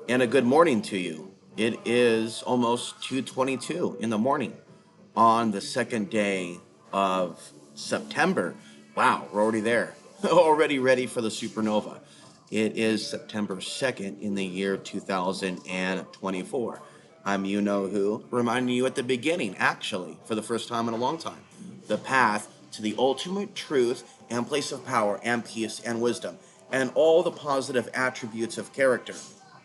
and a good morning to you. It is almost 2:22 in the morning on the second day of September. Wow, we're already there. Already ready for the supernova. It is September 2nd in the year 2024. I'm you know who, reminding you at the beginning, actually, for the first time in a long time, the path to the ultimate truth and place of power and peace and wisdom and all the positive attributes of character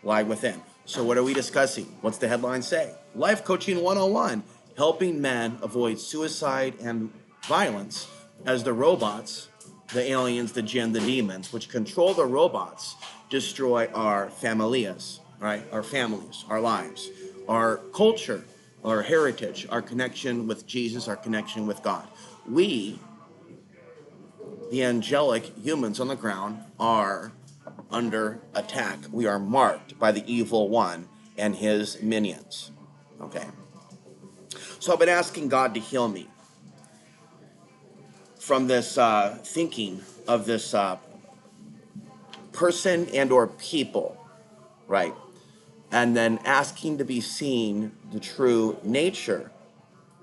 lie within. So what are we discussing? What's the headline say? Life Coaching 101, helping men avoid suicide and violence as the robots, the aliens, the jinn, the demons, which control the robots, destroy our familias, right? Our families, our lives, our culture, our heritage, our connection with Jesus, our connection with God. We, the angelic humans on the ground, are under attack. We are marked by the evil one and his minions. Okay. So I've been asking God to heal me from this thinking of this person and or people, right? And then asking to be seen the true nature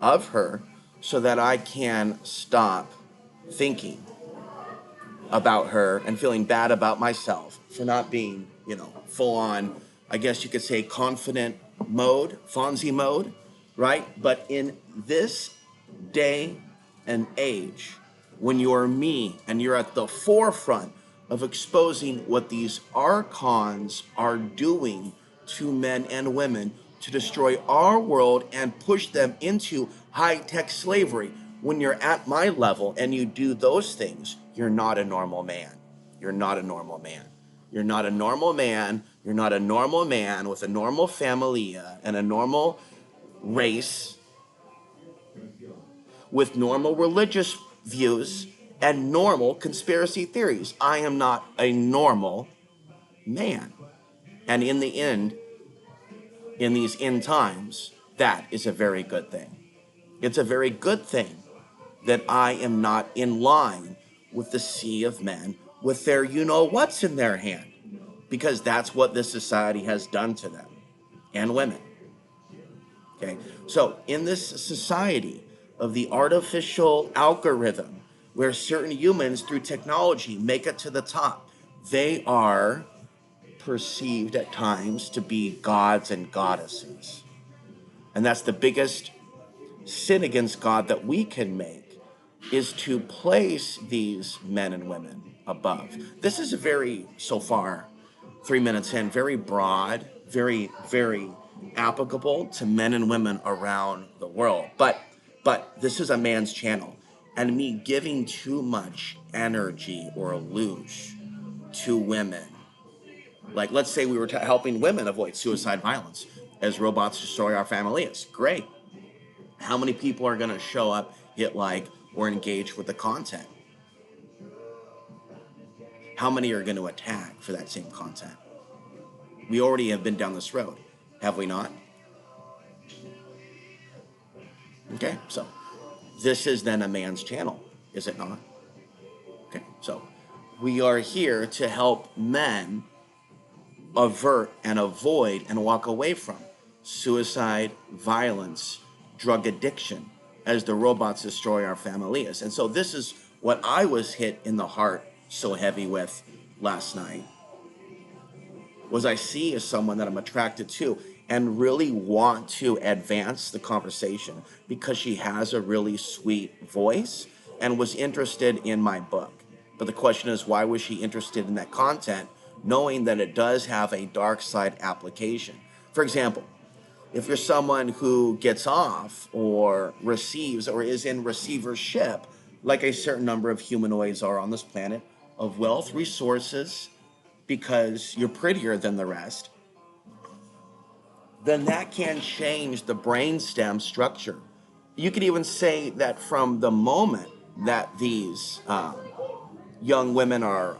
of her so that I can stop thinking about her and feeling bad about myself for not being, full on, I guess you could say, confident mode, Fonzie mode, right? But in this day and age, when you're me and you're at the forefront of exposing what these archons are doing to men and women to destroy our world and push them into high-tech slavery, when you're at my level and you do those things, you're not a normal man. You're not a normal man. You're not a normal man. You're not a normal man with a normal family and a normal race with normal religious views and normal conspiracy theories. I am not a normal man. And in the end, in these end times, that is a very good thing. It's a very good thing that I am not in line with the sea of men with their you-know-whats in their hand, because that's what this society has done to them and women. Okay, so in this society of the artificial algorithm, where certain humans through technology make it to the top, they are perceived at times to be gods and goddesses. And that's the biggest sin against God that we can make, is to place these men and women above. This is a very, so far, 3 minutes in, very broad, very, very applicable to men and women around the world. But this is a man's channel, and me giving too much energy or luge to women. Like, let's say we were helping women avoid suicide violence as robots destroy our families. Great. How many people are going to show up, hit like, or engage with the content? How many are going to attack for that same content? We already have been down this road, have we not? Okay, so this is then a man's channel, is it not? Okay, so we are here to help men avert and avoid and walk away from suicide, violence, drug addiction, as the robots destroy our familias. And so this is what I was hit in the heart so heavy with last night, was I see as someone that I'm attracted to and really want to advance the conversation because she has a really sweet voice and was interested in my book. But the question is, why was she interested in that content, knowing that it does have a dark side application? For example, if you're someone who gets off or receives or is in receivership, like a certain number of humanoids are on this planet, of wealth, resources, because you're prettier than the rest, then that can change the brainstem structure. You could even say that from the moment that these young women are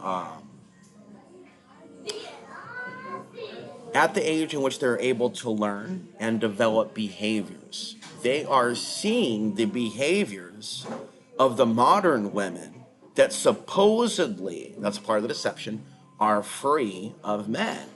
at the age in which they're able to learn and develop behaviors, they are seeing the behaviors of the modern women that supposedly, that's part of the deception, are free of men.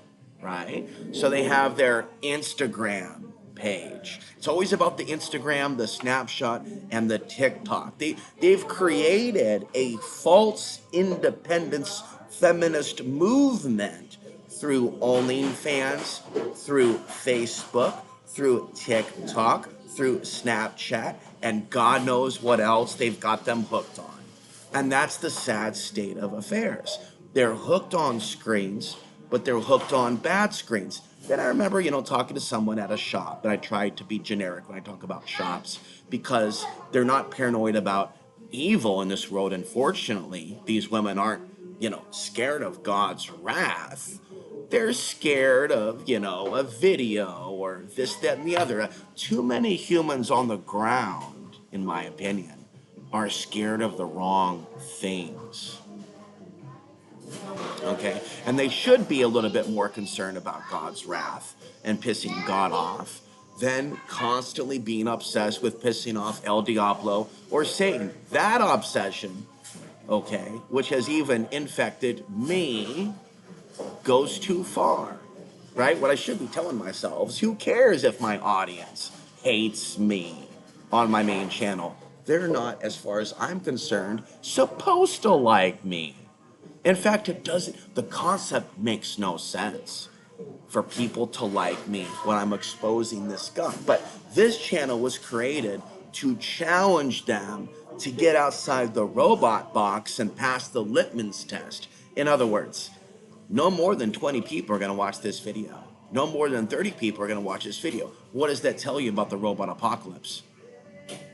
right? So they have their Instagram page. It's always about the Instagram, the snapshot, and the TikTok. They've created a false independence feminist movement through OnlyFans, through Facebook, through TikTok, through Snapchat, and God knows what else they've got them hooked on. And that's the sad state of affairs. They're hooked on screens, but they're hooked on bad screens. Then I remember, talking to someone at a shop, and I tried to be generic when I talk about shops because they're not paranoid about evil in this world. Unfortunately, these women aren't, scared of God's wrath. They're scared of, a video or this, that, and the other. Too many humans on the ground, in my opinion, are scared of the wrong things. Okay? And they should be a little bit more concerned about God's wrath and pissing God off than constantly being obsessed with pissing off El Diablo or Satan. That obsession, okay, which has even infected me, goes too far. Right? What I should be telling myself is, who cares if my audience hates me on my main channel? They're not, as far as I'm concerned, supposed to like me. In fact, the concept makes no sense for people to like me when I'm exposing this gunk. But this channel was created to challenge them to get outside the robot box and pass the litmus test. In other words, no more than 20 people are going to watch this video. No more than 30 people are going to watch this video. What does that tell you about the robot apocalypse?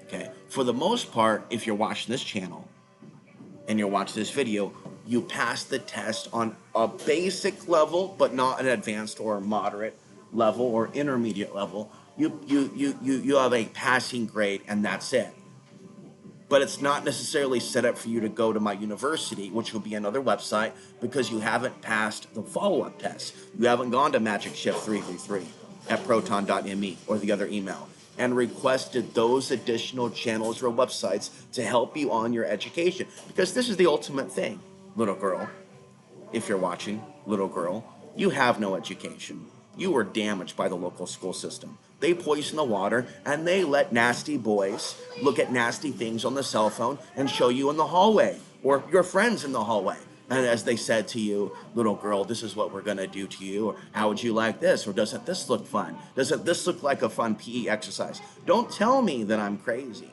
Okay. For the most part, if you're watching this channel and you're watching this video, you pass the test on a basic level, but not an advanced or moderate level or intermediate level. You have a passing grade, and that's it. But it's not necessarily set up for you to go to my university, which will be another website, because you haven't passed the follow-up test. You haven't gone to Magic Shift 333 at proton.me or the other email and requested those additional channels or websites to help you on your education. Because this is the ultimate thing, little girl. If you're watching, little girl, you have no education. You were damaged by the local school system. They poison the water, and they let nasty boys look at nasty things on the cell phone and show you in the hallway, or your friends in the hallway. And as they said to you, little girl, this is what we're going to do to you, or how would you like this, or doesn't this look fun? Doesn't this look like a fun PE exercise? Don't tell me that I'm crazy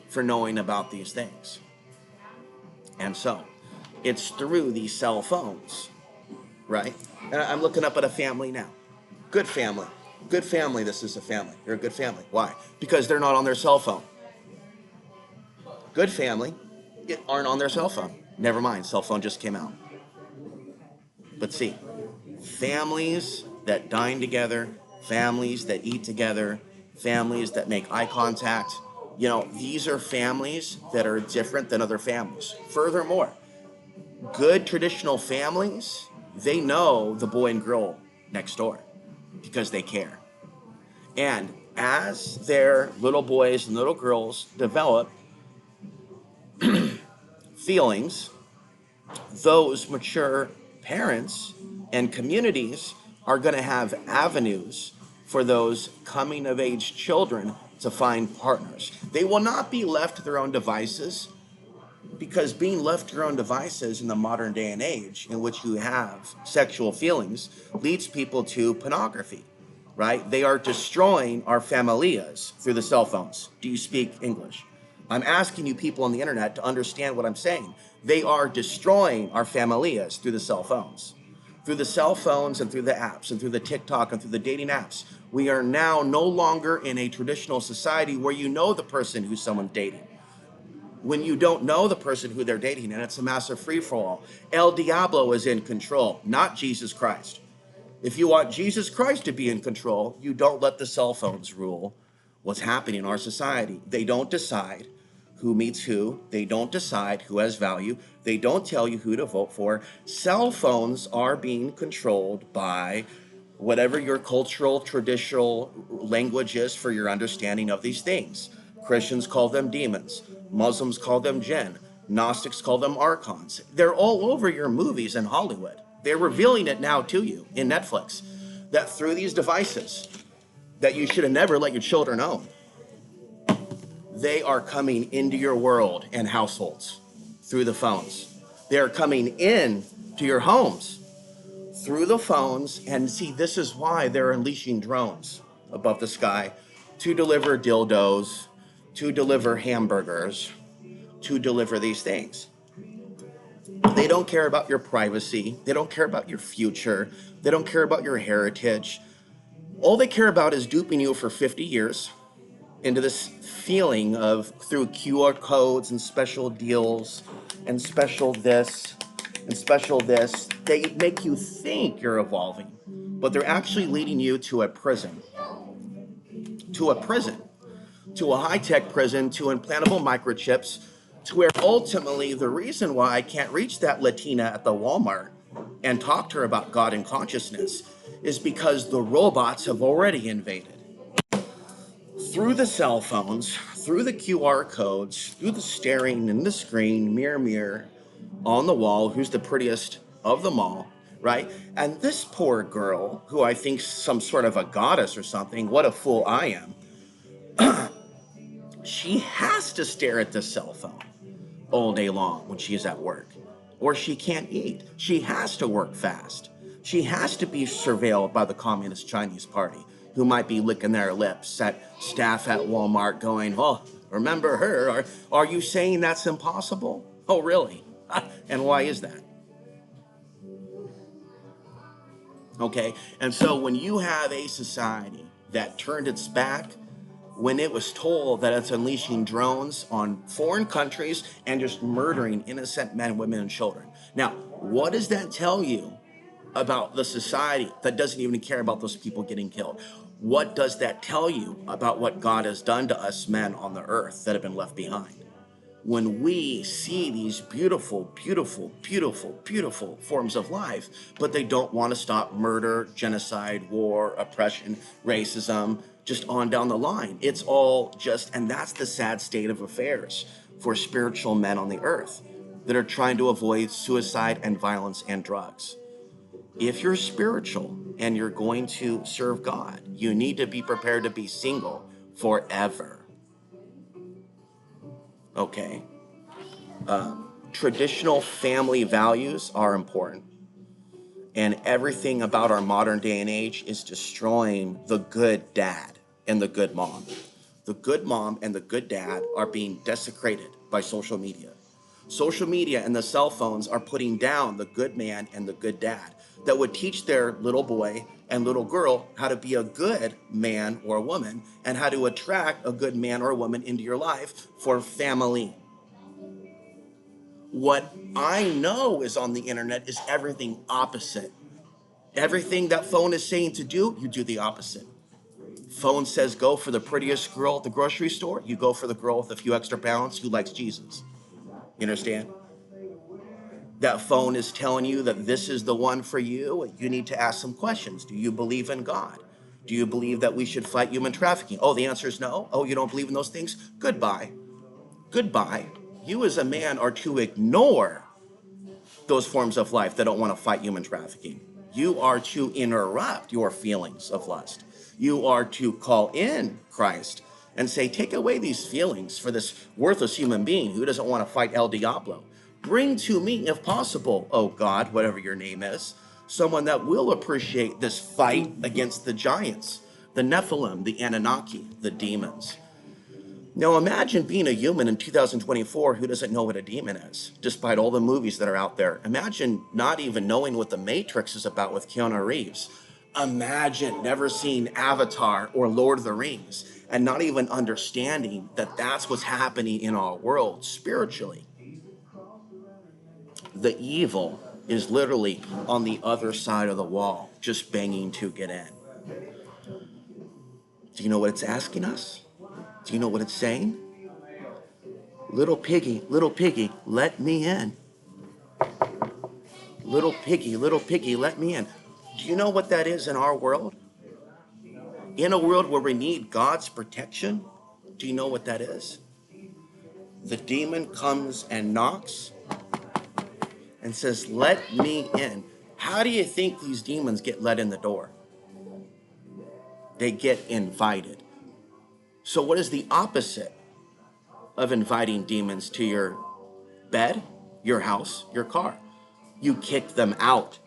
for knowing about these things. And so, it's through these cell phones, right? And I'm looking up at a family now. Good family. Good family, this is a family. You're a good family. Why? Because they're not on their cell phone. Good family aren't on their cell phone. Never mind, cell phone just came out. But see, families that dine together, families that eat together, families that make eye contact, these are families that are different than other families. Furthermore, good traditional families, they know the boy and girl next door because they care. And as their little boys and little girls develop feelings, those mature parents and communities are going to have avenues for those coming of age children to find partners. They will not be left to their own devices, because being left to your own devices in the modern day and age in which you have sexual feelings leads people to pornography, right? They are destroying our familias through the cell phones. Do you speak English? I'm asking you people on the internet to understand what I'm saying. They are destroying our familias through the cell phones. Through the cell phones and through the apps and through the TikTok and through the dating apps. We are now no longer in a traditional society where you know the person who someone's dating. When you don't know the person who they're dating, and it's a massive free-for-all. El Diablo is in control, not Jesus Christ. If you want Jesus Christ to be in control, you don't let the cell phones rule what's happening in our society. They don't decide who meets who. They don't decide who has value. They don't tell you who to vote for. Cell phones are being controlled by whatever your cultural, traditional language is for your understanding of these things. Christians call them demons. Muslims call them jinn. Gnostics call them archons. They're all over your movies in Hollywood. They're revealing it now to you in Netflix, that through these devices that you should have never let your children own, they are coming into your world and households through the phones. They're coming in to your homes through the phones. And see, this is why they're unleashing drones above the sky to deliver dildos, to deliver hamburgers, to deliver these things. They don't care about your privacy. They don't care about your future. They don't care about your heritage. All they care about is duping you for 50 years into this feeling of, through QR codes and special deals and special this and special this, they make you think you're evolving, but they're actually leading you to a prison, to a prison, to a high-tech prison, to implantable microchips, to where ultimately the reason why I can't reach that Latina at the Walmart and talk to her about God and consciousness is because the robots have already invaded. Through the cell phones, through the QR codes, through the staring in the screen, mirror, mirror, on the wall, who's the prettiest of them all, right? And this poor girl, who I think's some sort of a goddess or something, what a fool I am, she has to stare at this cell phone all day long when she's at work, or she can't eat. She has to work fast. She has to be surveilled by the Communist Chinese Party, who might be licking their lips at staff at Walmart going, oh, remember her? Or are you saying that's impossible? Oh, really? And why is that? Okay, and so when you have a society that turned its back when it was told that it's unleashing drones on foreign countries and just murdering innocent men, women, and children. Now, what does that tell you about the society that doesn't even care about those people getting killed? What does that tell you about what God has done to us men on the earth that have been left behind? When we see these beautiful, beautiful, beautiful, beautiful forms of life, but they don't want to stop murder, genocide, war, oppression, racism, just on down the line. It's all just, and that's the sad state of affairs for spiritual men on the earth that are trying to avoid suicide and violence and drugs. If you're spiritual and you're going to serve God, you need to be prepared to be single forever. Okay. Traditional family values are important, and everything about our modern day and age is destroying the good dad and the good mom. The good mom and the good dad are being desecrated by social media. Social media and the cell phones are putting down the good man and the good dad that would teach their little boy and little girl how to be a good man or woman and how to attract a good man or woman into your life for family. What I know is on the internet is everything opposite. Everything that phone is saying to do, you do the opposite. Phone says go for the prettiest girl at the grocery store, you go for the girl with a few extra pounds who likes Jesus. You understand? That phone is telling you that this is the one for you. You need to ask some questions. Do you believe in God? Do you believe that we should fight human trafficking? Oh, the answer is no. Oh, you don't believe in those things? Goodbye. Goodbye. You as a man are to ignore those forms of life that don't want to fight human trafficking. You are to interrupt your feelings of lust. You are to call in Christ and say, take away these feelings for this worthless human being who doesn't want to fight El Diablo. Bring to me, if possible, oh God, whatever your name is, someone that will appreciate this fight against the giants, the Nephilim, the Annunaki, the demons. Now imagine being a human in 2024 who doesn't know what a demon is, despite all the movies that are out there. Imagine not even knowing what The Matrix is about with Keanu Reeves. Imagine never seeing Avatar or Lord of the Rings and not even understanding that that's what's happening in our world spiritually. The evil is literally on the other side of the wall, just banging to get in. Do you know what it's asking us? Do you know what it's saying? Little piggy, let me in. Little piggy, let me in. Do you know what that is in our world? In a world where we need God's protection, do you know what that is? The demon comes and knocks and says, let me in. How do you think these demons get let in the door? They get invited. So what is the opposite of inviting demons to your bed, your house, your car? You kick them out.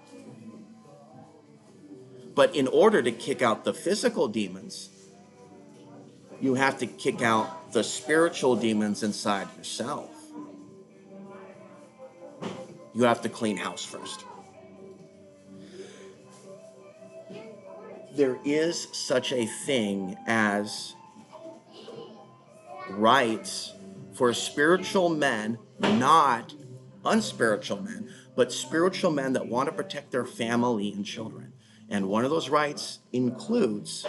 But in order to kick out the physical demons, you have to kick out the spiritual demons inside yourself. You have to clean house first. There is such a thing as rights for spiritual men, not unspiritual men, but spiritual men that want to protect their family and children. And one of those rights includes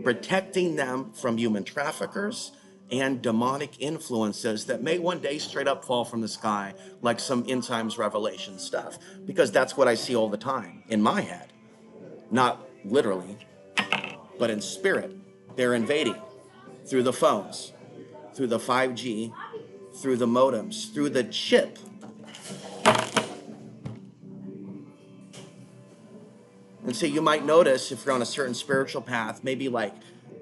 protecting them from human traffickers and demonic influences that may one day straight up fall from the sky, like some end times revelation stuff. Because that's what I see all the time in my head. Not literally, but in spirit. They're invading through the phones, through the 5G, through the modems, through the chip. And so you might notice if you're on a certain spiritual path, maybe like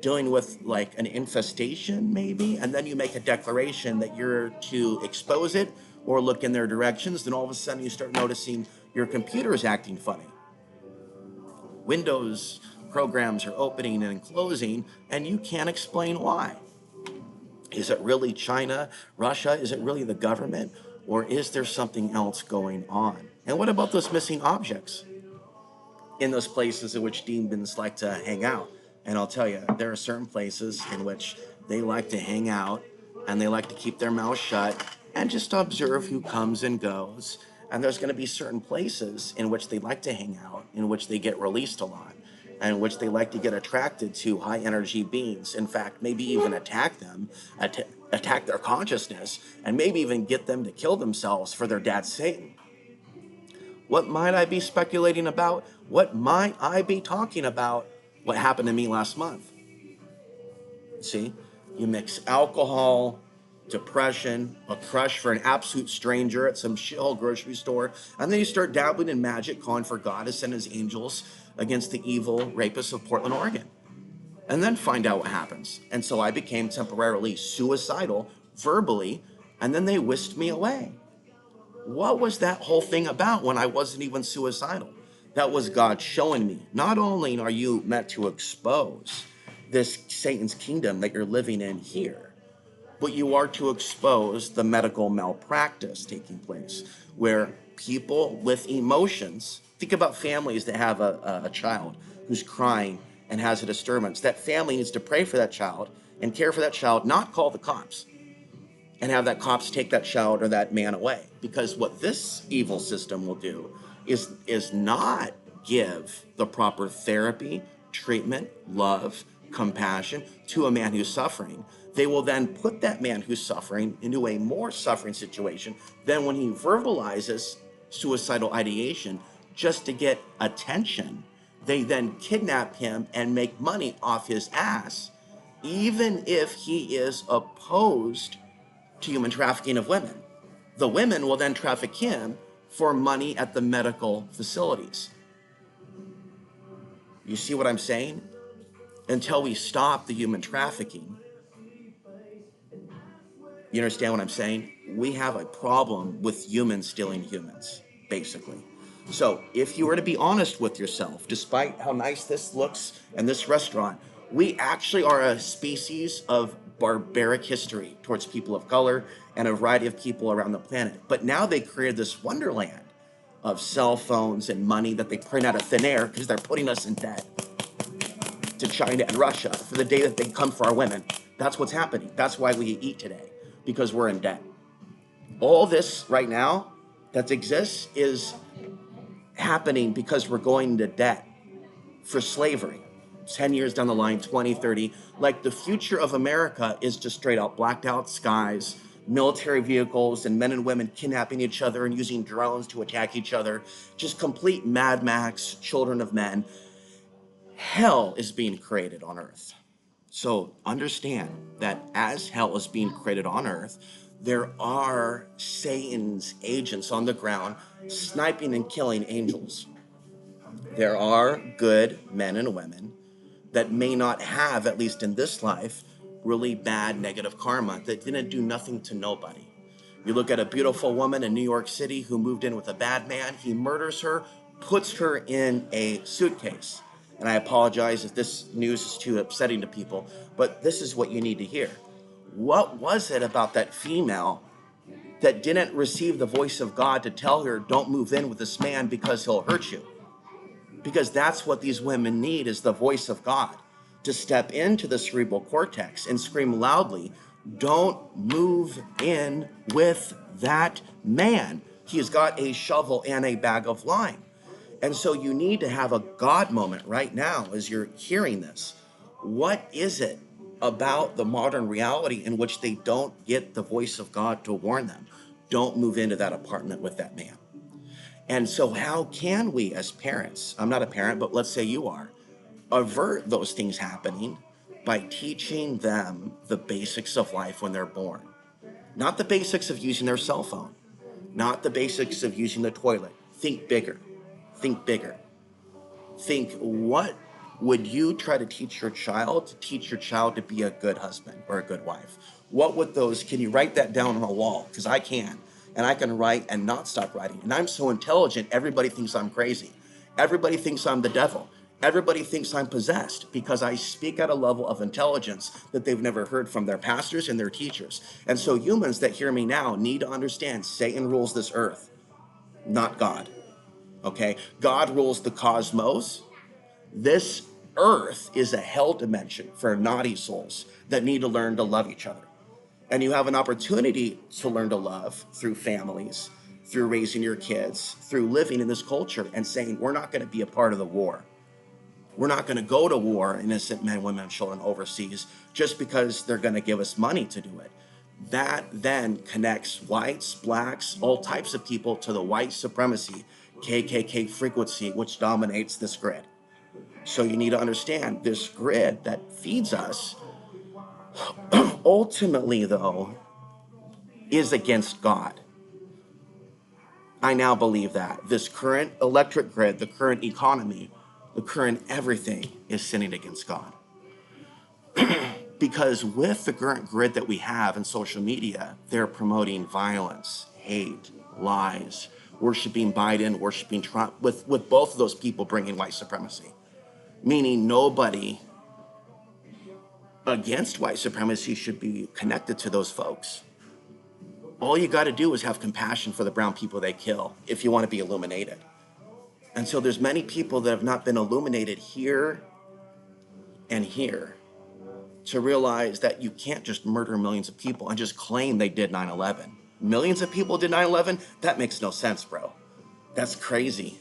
dealing with like an infestation maybe, and then you make a declaration that you're to expose it or look in their directions, then all of a sudden you start noticing your computer is acting funny. Windows programs are opening and closing, and you can't explain why. Is it really China, Russia? Is it really the government? Or is there something else going on? And what about those missing objects in those places in which demons like to hang out? And I'll tell you, there are certain places in which they like to hang out and they like to keep their mouth shut and just observe who comes and goes. And there's going to be certain places in which they like to hang out, in which they get released a lot, and in which they like to get attracted to high energy beings. In fact, maybe even attack them, attack their consciousness, and maybe even get them to kill themselves for their dad Satan. What might I be speculating about? What might I be talking about? What happened to me last month? See, you mix alcohol, depression, a crush for an absolute stranger at some shithole grocery store, and then you start dabbling in magic, calling for God to send his angels against the evil rapists of Portland, Oregon, and then find out what happens. And so I became temporarily suicidal verbally, and then they whisked me away. What was that whole thing about when I wasn't even suicidal? That was God showing me, not only are you meant to expose this Satan's kingdom that you're living in here, but you are to expose the medical malpractice taking place where people with emotions, think about families that have a child who's crying and has a disturbance. That family needs to pray for that child and care for that child, not call the cops and have that cops take that child or that man away. Because what this evil system will do is not give the proper therapy, treatment, love, compassion to a man who's suffering. They will then put that man who's suffering into a more suffering situation than when he verbalizes suicidal ideation just to get attention. They then kidnap him and make money off his ass, even if he is opposed to human trafficking of women. The women will then traffic him for money at the medical facilities. You see what I'm saying? Until we stop the human trafficking, you understand what I'm saying? We have a problem with humans stealing humans, basically. So if you were to be honest with yourself, despite how nice this looks and this restaurant, we actually are a species of barbaric history towards people of color and a variety of people around the planet. But now they created this wonderland of cell phones and money that they print out of thin air because they're putting us in debt to China and Russia for the day that they come for our women. That's what's happening. That's why we eat today, because we're in debt. All this right now that exists is happening because we're going into debt for slavery. 10 years down the line, 20, 30, like the future of America is just straight out blacked out skies, military vehicles, and men and women kidnapping each other and using drones to attack each other. Just complete Mad Max, children of men. Hell is being created on earth. So understand that as hell is being created on earth, there are Satan's agents on the ground sniping and killing angels. There are good men and women that may not have, at least in this life, really bad negative karma, that didn't do nothing to nobody. You look at a beautiful woman in New York City who moved in with a bad man, he murders her, puts her in a suitcase. And I apologize if this news is too upsetting to people, but this is what you need to hear. What was it about that female that didn't receive the voice of God to tell her, don't move in with this man because he'll hurt you? Because that's what these women need, is the voice of God to step into the cerebral cortex and scream loudly, don't move in with that man. He's got a shovel and a bag of lime. And so you need to have a God moment right now as you're hearing this. What is it about the modern reality in which they don't get the voice of God to warn them? Don't move into that apartment with that man. And so how can we as parents, I'm not a parent, but let's say you are, avert those things happening by teaching them the basics of life when they're born? Not the basics of using their cell phone, not the basics of using the toilet. Think bigger, think bigger. Think, what would you try to teach your child to be a good husband or a good wife? What would those, can you write that down on a wall? Because I can, and I can write and not stop writing. And I'm so intelligent, everybody thinks I'm crazy. Everybody thinks I'm the devil. Everybody thinks I'm possessed because I speak at a level of intelligence that they've never heard from their pastors and their teachers. And so humans that hear me now need to understand Satan rules this earth, not God. Okay? God rules the cosmos. This earth is a hell dimension for naughty souls that need to learn to love each other. And you have an opportunity to learn to love through families, through raising your kids, through living in this culture and saying, we're not going to be a part of the war. We're not going to go to war, innocent men, women, and children overseas, just because they're going to give us money to do it. That then connects whites, blacks, all types of people to the white supremacy, KKK frequency, which dominates this grid. So you need to understand this grid that feeds us, ultimately, though, is against God. I now believe that this current electric grid, the current economy, the current everything is sinning against God. Because with the current grid that we have in social media, they're promoting violence, hate, lies, worshiping Biden, worshiping Trump, with both of those people bringing white supremacy. Meaning nobody against white supremacy should be connected to those folks. All you got to do is have compassion for the brown people they kill if you want to be illuminated. And so there's many people that have not been illuminated here and here to realize that you can't just murder millions of people and just claim they did 9/11. Millions of people did 9/11? That makes no sense, bro. That's crazy.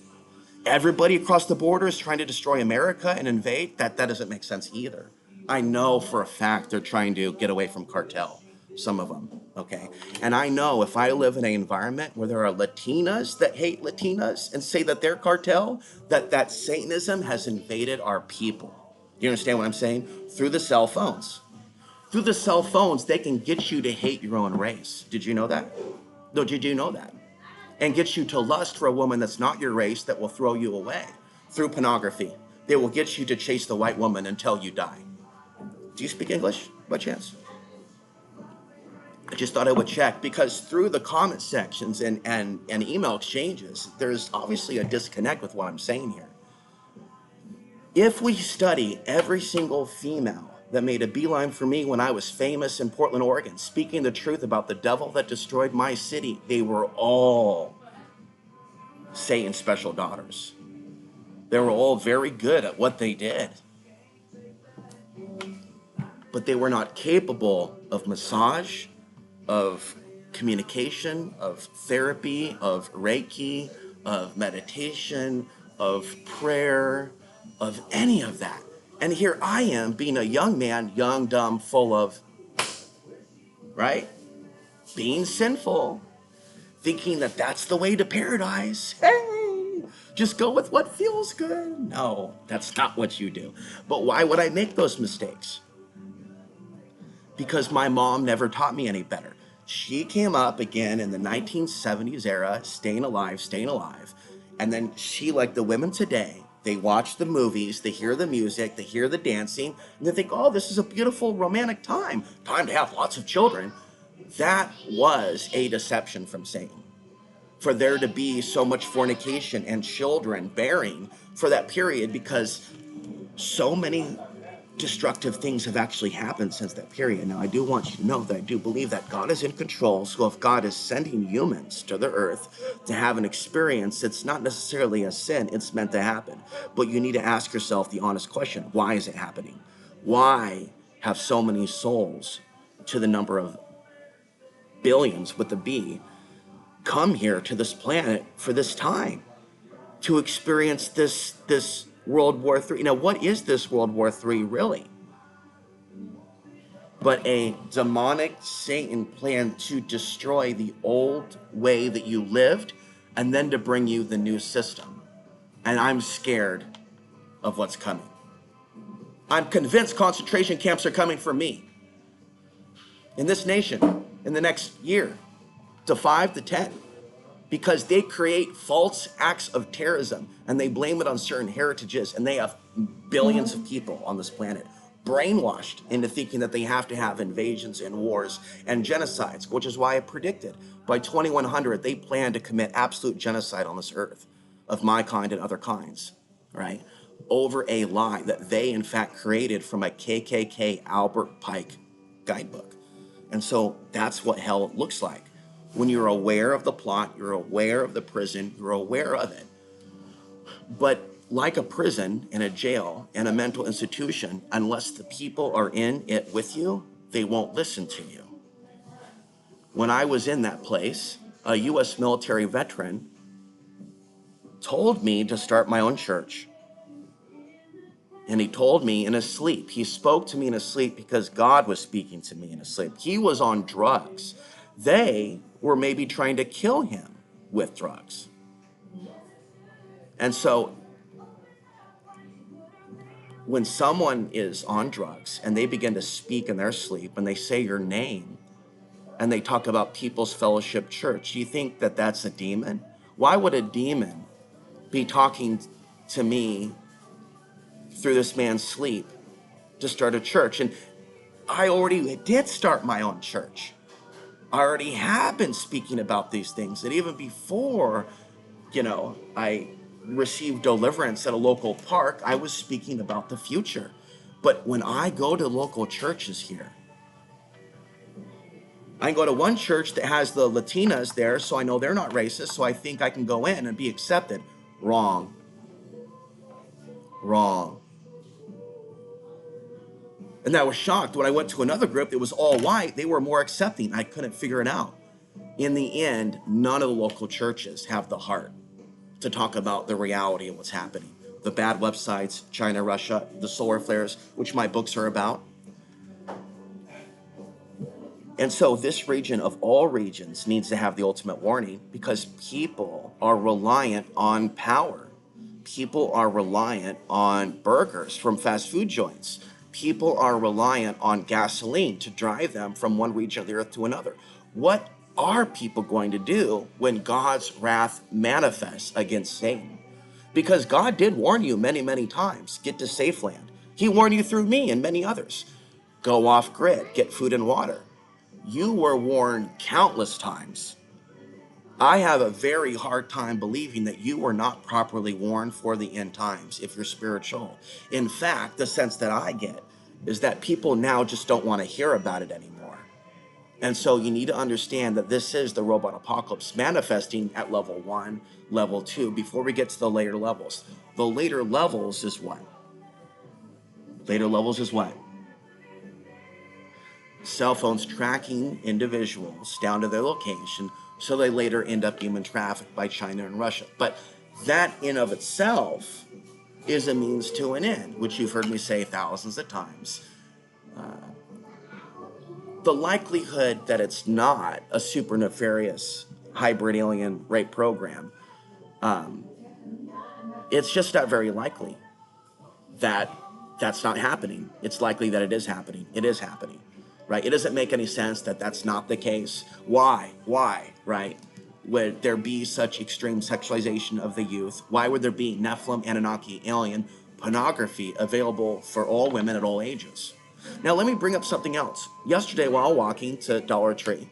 Everybody across the border is trying to destroy America and invade? That doesn't make sense either. I know for a fact they're trying to get away from cartel, some of them, okay? And I know if I live in an environment where there are Latinas that hate Latinas and say that they're cartel, that Satanism has invaded our people. Do you understand what I'm saying? Through the cell phones. Through the cell phones, they can get you to hate your own race. Did you know that? No, did you know that? And get you to lust for a woman that's not your race that will throw you away. Through pornography, they will get you to chase the white woman until you die. Do you speak English by chance? I just thought I would check, because through the comment sections and email exchanges, there's obviously a disconnect with what I'm saying here. If we study every single female that made a beeline for me when I was famous in Portland, Oregon, speaking the truth about the devil that destroyed my city, they were all Satan's special daughters. They were all very good at what they did, but they were not capable of massage, of communication, of therapy, of Reiki, of meditation, of prayer, of any of that. And here I am being a young man, young, dumb, full of, right? Being sinful, thinking that that's the way to paradise. Hey, just go with what feels good. No, that's not what you do. But why would I make those mistakes? Because my mom never taught me any better. She came up again in the 1970s era, staying alive. And then she, like the women today, they watch the movies, they hear the music, they hear the dancing, and they think, oh, this is a beautiful romantic time to have lots of children. That was a deception from Satan. For there to be so much fornication and children bearing for that period, because so many destructive things have actually happened since that period. Now, I do want you to know that I do believe that God is in control. So if God is sending humans to the earth to have an experience, it's not necessarily a sin, it's meant to happen. But you need to ask yourself the honest question, why is it happening? Why have so many souls, to the number of billions with a B, come here to this planet for this time to experience this World War III? Now, what is this World War III really? But a demonic Satan plan to destroy the old way that you lived and then to bring you the new system. And I'm scared of what's coming. I'm convinced concentration camps are coming for me in this nation in the next year, to 5 to 10, because they create false acts of terrorism and they blame it on certain heritages, and they have billions of people on this planet brainwashed into thinking that they have to have invasions and wars and genocides, which is why I predicted by 2100 they plan to commit absolute genocide on this earth of my kind and other kinds, right? Over a lie that they in fact created from a KKK Albert Pike guidebook. And so that's what hell looks like. When you're aware of the plot, you're aware of the prison, you're aware of it. But like a prison and a jail and a mental institution, unless the people are in it with you, they won't listen to you. When I was in that place, a U.S. military veteran told me to start my own church. And he told me in his sleep. He spoke to me in his sleep because God was speaking to me in his sleep. He was on drugs. They were maybe trying to kill him with drugs. And so when someone is on drugs and they begin to speak in their sleep and they say your name and they talk about People's Fellowship Church, do you think that that's a demon? Why would a demon be talking to me through this man's sleep to start a church? And I already did start my own church. I already have been speaking about these things. And even before, I received deliverance at a local park, I was speaking about the future. But when I go to local churches here, I can go to one church that has the Latinas there, so I know they're not racist, so I think I can go in and be accepted. Wrong. Wrong. And I was shocked when I went to another group that was all white. They were more accepting. I couldn't figure it out. In the end, none of the local churches have the heart to talk about the reality of what's happening. The bad websites, China, Russia, the solar flares, which my books are about. And so this region of all regions needs to have the ultimate warning, because people are reliant on power. People are reliant on burgers from fast food joints. People are reliant on gasoline to drive them from one region of the earth to another. What are people going to do when God's wrath manifests against Satan? Because God did warn you many, many times, get to safe land. He warned you through me and many others. Go off grid, get food and water. You were warned countless times. I have a very hard time believing that you were not properly warned for the end times if you're spiritual. In fact, the sense that I get is that people now just don't want to hear about it anymore. And so you need to understand that this is the robot apocalypse manifesting at level 1, level 2, before we get to the later levels. The later levels is what? Later levels is what? Cell phones tracking individuals down to their location, so they later end up human trafficked by China and Russia. But that in of itself is a means to an end, which you've heard me say thousands of times. The likelihood that it's not a super nefarious hybrid alien rape program, it's just not very likely that that's not happening. It's likely that it is happening. It is happening, right? It doesn't make any sense that that's not the case. Why, right? would there be such extreme sexualization of the youth? Why would there be Nephilim, Anunnaki, alien pornography available for all women at all ages? Now, let me bring up something else. Yesterday, while walking to Dollar Tree,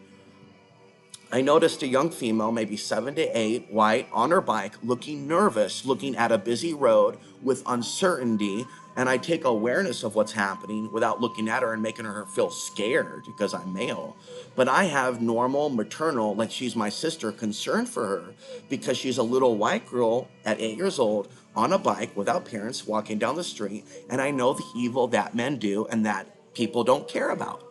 I noticed a young female, maybe 7 to 8, white, on her bike, looking nervous, looking at a busy road with uncertainty. And I take awareness of what's happening without looking at her and making her feel scared because I'm male. But I have normal, maternal, like she's my sister, concern for her because she's a little white girl at 8 years old on a bike without parents walking down the street. And I know the evil that men do and that people don't care about.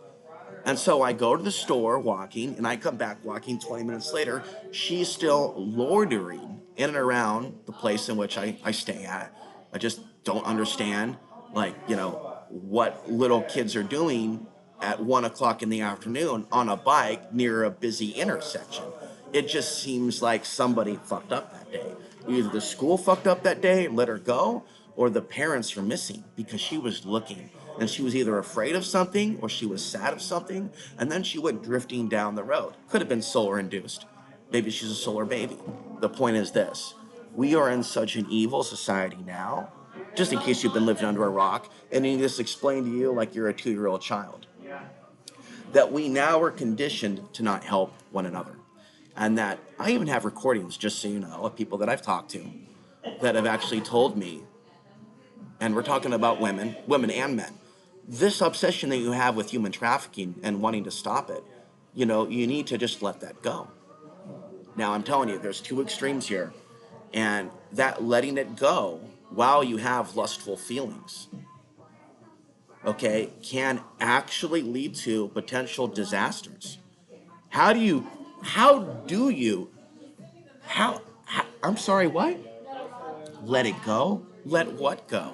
And so I go to the store walking, and I come back walking 20 minutes later. She's still loitering in and around the place in which I stay at. I just don't understand, like, what little kids are doing at 1 o'clock in the afternoon on a bike near a busy intersection. It just seems like somebody fucked up that day. Either the school fucked up that day and let her go, or the parents are missing because she was looking and she was either afraid of something or she was sad of something, and then she went drifting down the road. Could have been solar induced. Maybe she's a solar baby. The point is this: we are in such an evil society now, just in case you've been living under a rock and he just explained to you like you're a 2-year-old child, that we now are conditioned to not help one another. And that I even have recordings, just so you know, of people that I've talked to that have actually told me, and we're talking about women and men, this obsession that you have with human trafficking and wanting to stop it, you need to just let that go. Now, I'm telling you, there's two extremes here. And that letting it go while you have lustful feelings, okay, can actually lead to potential disasters. How do you, I'm sorry, what? Let it go? Let what go?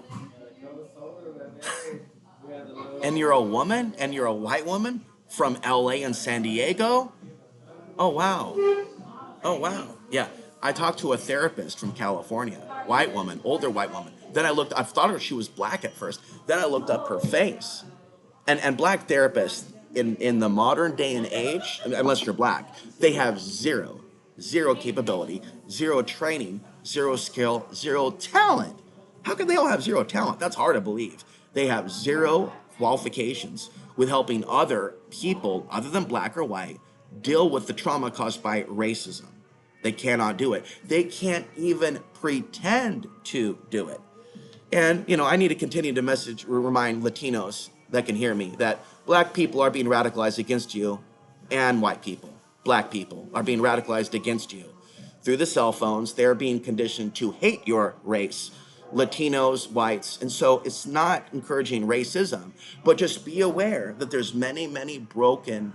And you're a woman and you're a white woman from LA and San Diego? Oh, wow. Oh, wow. Yeah. I talked to a therapist from California, white woman, older white woman. Then I thought she was black at first. Then I looked up her face. And black therapists in the modern day and age, unless you're black, they have zero capability, zero training, zero skill, zero talent. How can they all have zero talent? That's hard to believe. They have zero qualifications with helping other people, other than black or white, deal with the trauma caused by racism. They cannot do it. They can't even pretend to do it. And, I need to continue to remind Latinos that can hear me that black people are being radicalized against you, and white people, black people, are being radicalized against you. Through the cell phones, they're being conditioned to hate your race, Latinos, whites. And so it's not encouraging racism, but just be aware that there's many broken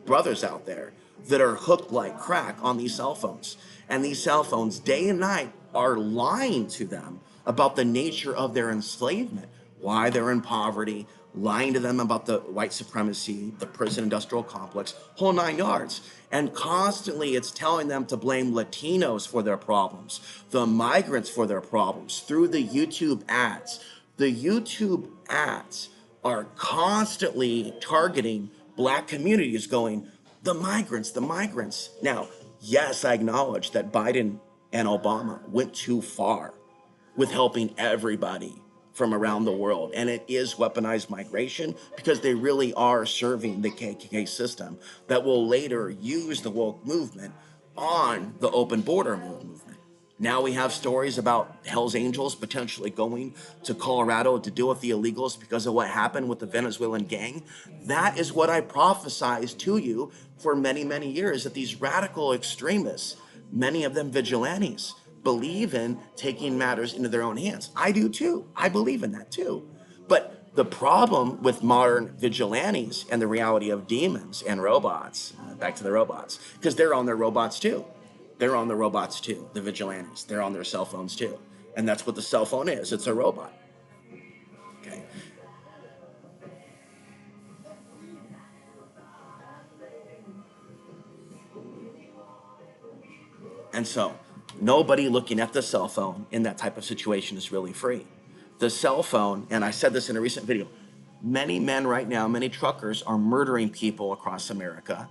brothers out there that are hooked like crack on these cell phones. And these cell phones, day and night, are lying to them about the nature of their enslavement, why they're in poverty, lying to them about the white supremacy, the prison industrial complex, whole 9 yards. And constantly it's telling them to blame Latinos for their problems, the migrants for their problems, through the YouTube ads. The YouTube ads are constantly targeting black communities, going, the migrants, the migrants. Now, yes, I acknowledge that Biden and Obama went too far with helping everybody from around the world. And it is weaponized migration because they really are serving the KKK system that will later use the woke movement on the open border movement. Now we have stories about Hell's Angels potentially going to Colorado to deal with the illegals because of what happened with the Venezuelan gang. That is what I prophesized to you for many years, that these radical extremists, many of them vigilantes, believe in taking matters into their own hands. I do too. I believe in that too. But the problem with modern vigilantes and the reality of demons and robots, back to the robots, because they're on their robots too. They're on the robots too, the vigilantes. They're on their cell phones too. And that's what the cell phone is. It's a robot. Okay. And so nobody looking at the cell phone in that type of situation is really free. The cell phone, and I said this in a recent video, many men right now, many truckers are murdering people across America.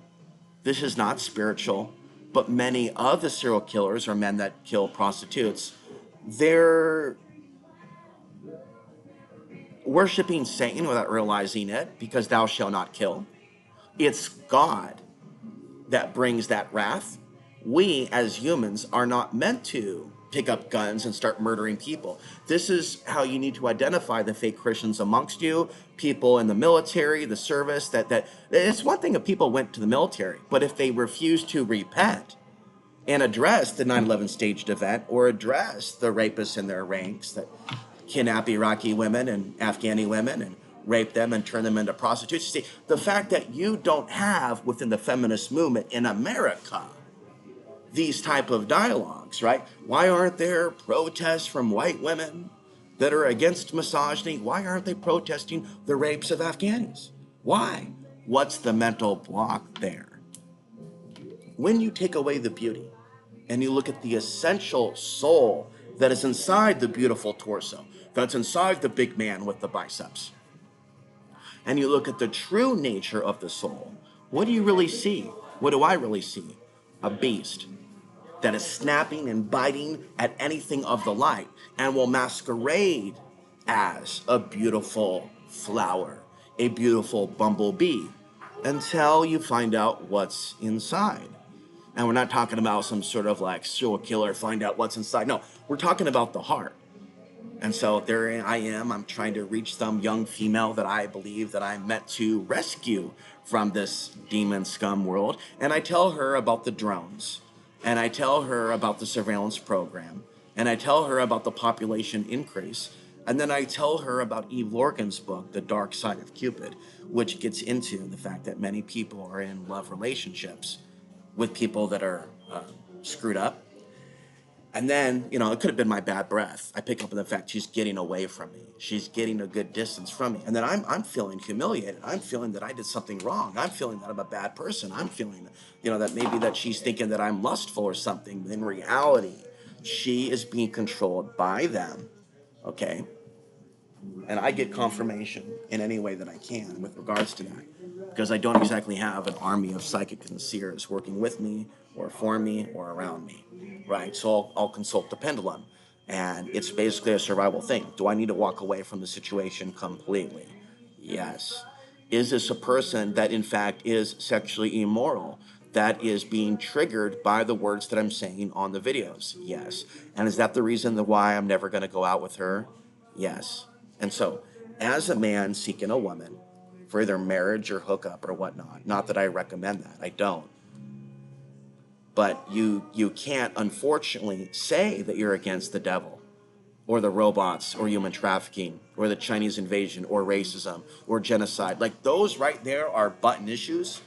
This is not spiritual. But many of the serial killers or men that kill prostitutes, they're worshiping Satan without realizing it, because thou shalt not kill. It's God that brings that wrath. We as humans are not meant to pick up guns and start murdering people. This is how you need to identify the fake Christians amongst you, people in the military, the service. That it's one thing if people went to the military, but if they refuse to repent and address the 9/11 staged event, or address the rapists in their ranks that kidnap Iraqi women and Afghani women and rape them and turn them into prostitutes. See, the fact that you don't have within the feminist movement in America these type of dialogues, right? Why aren't there protests from white women that are against misogyny? Why aren't they protesting the rapes of Afghanis? Why? What's the mental block there? When you take away the beauty and you look at the essential soul that is inside the beautiful torso, that's inside the big man with the biceps, and you look at the true nature of the soul, what do you really see? What do I really see? A beast that is snapping and biting at anything of the light and will masquerade as a beautiful flower, a beautiful bumblebee, until you find out what's inside. And we're not talking about some sort of like serial killer, find out what's inside. No, we're talking about the heart. And so there I am, I'm trying to reach some young female that I believe that I'm meant to rescue from this demon scum world. And I tell her about the drones. And I tell her about the surveillance program. And I tell her about the population increase. And then I tell her about Eve Lorcan's book, The Dark Side of Cupid, which gets into the fact that many people are in love relationships with people that are screwed up. And then, it could have been my bad breath. I pick up on the fact she's getting away from me. She's getting a good distance from me. And then I'm feeling humiliated. I'm feeling that I did something wrong. I'm feeling that I'm a bad person. I'm feeling, that maybe that she's thinking that I'm lustful or something. In reality, she is being controlled by them, okay? And I get confirmation in any way that I can with regards to that, because I don't exactly have an army of psychic and seers working with me or for me or around me, right? So I'll consult the pendulum, and it's basically a survival thing. Do I need to walk away from the situation completely? Yes. Is this a person that in fact is sexually immoral, that is being triggered by the words that I'm saying on the videos? Yes. And is that the reason why I'm never going to go out with her? Yes. And so, as a man seeking a woman for either marriage or hookup or whatnot, not that I recommend that, I don't. But you can't, unfortunately, say that you're against the devil or the robots or human trafficking or the Chinese invasion or racism or genocide. Like, those right there are button issues.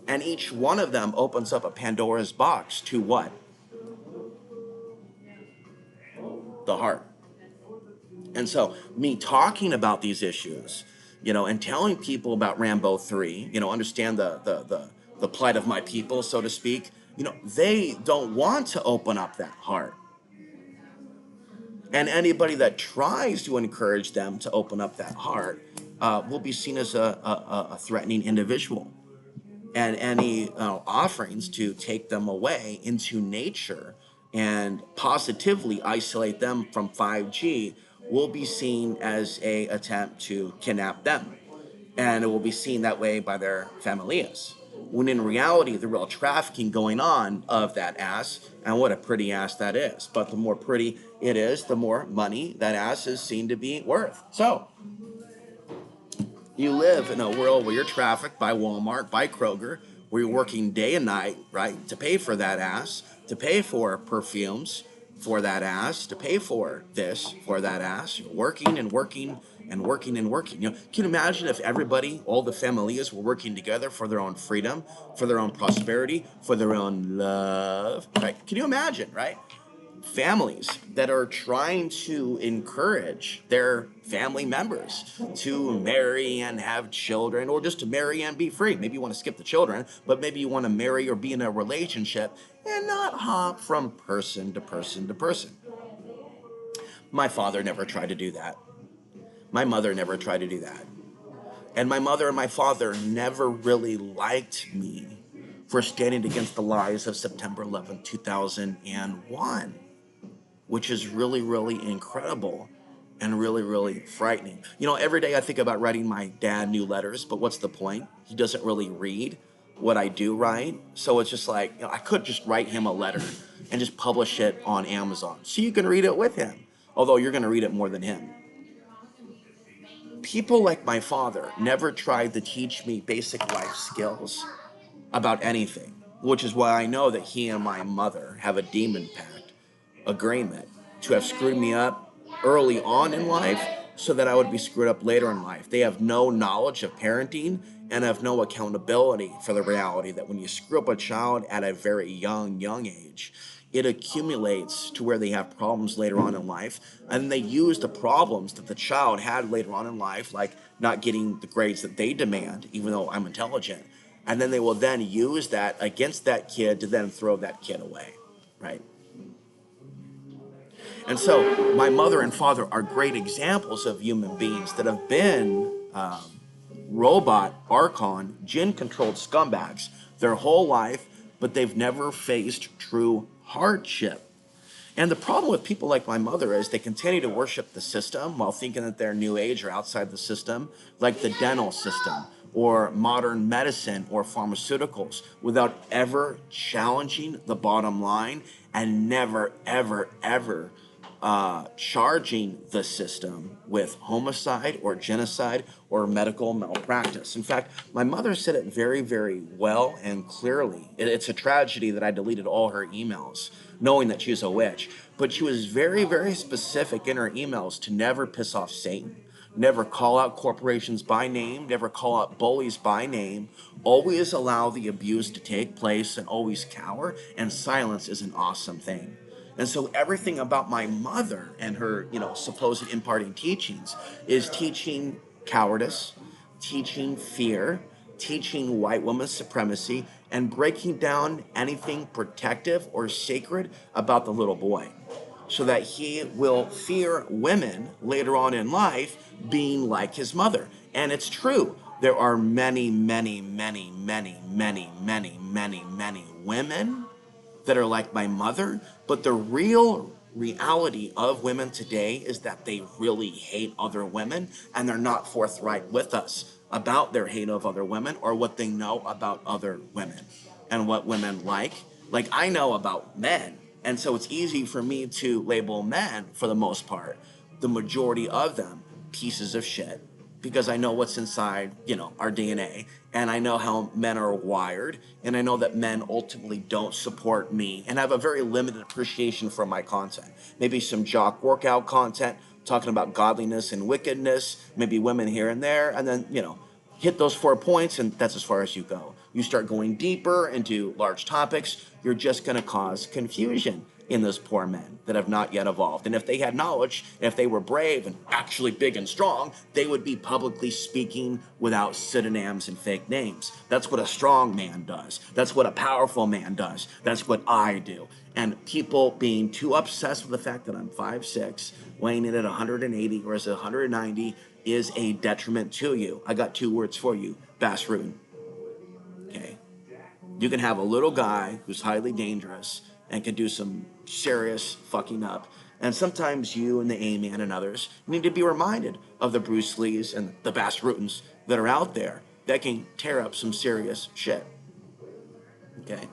And each one of them opens up a Pandora's box to what? The heart. And so me talking about these issues, and telling people about Rambo 3, understand the plight of my people, so to speak, they don't want to open up that heart. And anybody that tries to encourage them to open up that heart will be seen as a threatening individual. And any offerings to take them away into nature and positively isolate them from 5G will be seen as a attempt to kidnap them. And it will be seen that way by their familias. When in reality, the real trafficking going on of that ass, and what a pretty ass that is. But the more pretty it is, the more money that ass is seen to be worth. So, you live in a world where you're trafficked by Walmart, by Kroger, where you're working day and night, right, to pay for that ass, to pay for perfumes for that ass, to pay for this for that ass. You're working and working and working and working. Can you imagine if everybody, all the familias, were working together for their own freedom, for their own prosperity, for their own love, right? Can you imagine, right? Families that are trying to encourage their family members to marry and have children, or just to marry and be free. Maybe you want to skip the children, but maybe you want to marry or be in a relationship and not hop from person to person to person. My father never tried to do that. My mother never tried to do that. And my mother and my father never really liked me for standing against the lies of September 11, 2001, which is really, really incredible and really, really frightening. You know, every day I think about writing my dad new letters, but what's the point? He doesn't really read what I do write. So it's just like, I could just write him a letter and just publish it on Amazon so you can read it with him, although you're going to read it more than him. People like my father never tried to teach me basic life skills about anything, which is why I know that he and my mother have a demon pact agreement to have screwed me up early on in life so that I would be screwed up later in life. They have no knowledge of parenting and have no accountability for the reality that when you screw up a child at a very young age, it accumulates to where they have problems later on in life, and they use the problems that the child had later on in life, like not getting the grades that they demand, even though I'm intelligent, and then they will then use that against that kid to then throw that kid away, right? And so my mother and father are great examples of human beings that have been robot, archon, jinn-controlled scumbags their whole life, but they've never faced true hardship. And the problem with people like my mother is they continue to worship the system while thinking that they're new age or outside the system, like the dental system or modern medicine or pharmaceuticals, without ever challenging the bottom line and never, ever, ever charging the system with homicide or genocide or medical malpractice. In fact, my mother said it very, very well and clearly. It's a tragedy that I deleted all her emails, knowing that she's a witch. But she was very, very specific in her emails to never piss off Satan. Never call out corporations by name, never call out bullies by name, always allow the abuse to take place and always cower, and silence is an awesome thing. And so everything about my mother and her, supposed imparting teachings is teaching cowardice, teaching fear, teaching white woman supremacy, and breaking down anything protective or sacred about the little boy, so that he will fear women later on in life being like his mother. And it's true. There are many, many, many, many, many, many, many, many women that are like my mother, but the real reality of women today is that they really hate other women, and they're not forthright with us about their hate of other women or what they know about other women and what women like. Like, I know about men, and so it's easy for me to label men, for the most part, the majority of them, pieces of shit, because I know what's inside, our DNA, and I know how men are wired, and I know that men ultimately don't support me and have a very limited appreciation for my content. Maybe some jock workout content, talking about godliness and wickedness, maybe women here and there, and then, hit those 4 points, and that's as far as you go. You start going deeper into large topics, you're just going to cause confusion in those poor men that have not yet evolved. And if they had knowledge, if they were brave and actually big and strong, they would be publicly speaking without pseudonyms and fake names. That's what a strong man does. That's what a powerful man does. That's what I do. And people being too obsessed with the fact that I'm 5'6", weighing in at 180 or is 190 is a detriment to you. I got 2 words for you: bass rootin'. Okay? You can have a little guy who's highly dangerous and can do some serious fucking up. And sometimes you and the A-Man and others need to be reminded of the Bruce Lees and the Bass Rutins that are out there that can tear up some serious shit. Okay?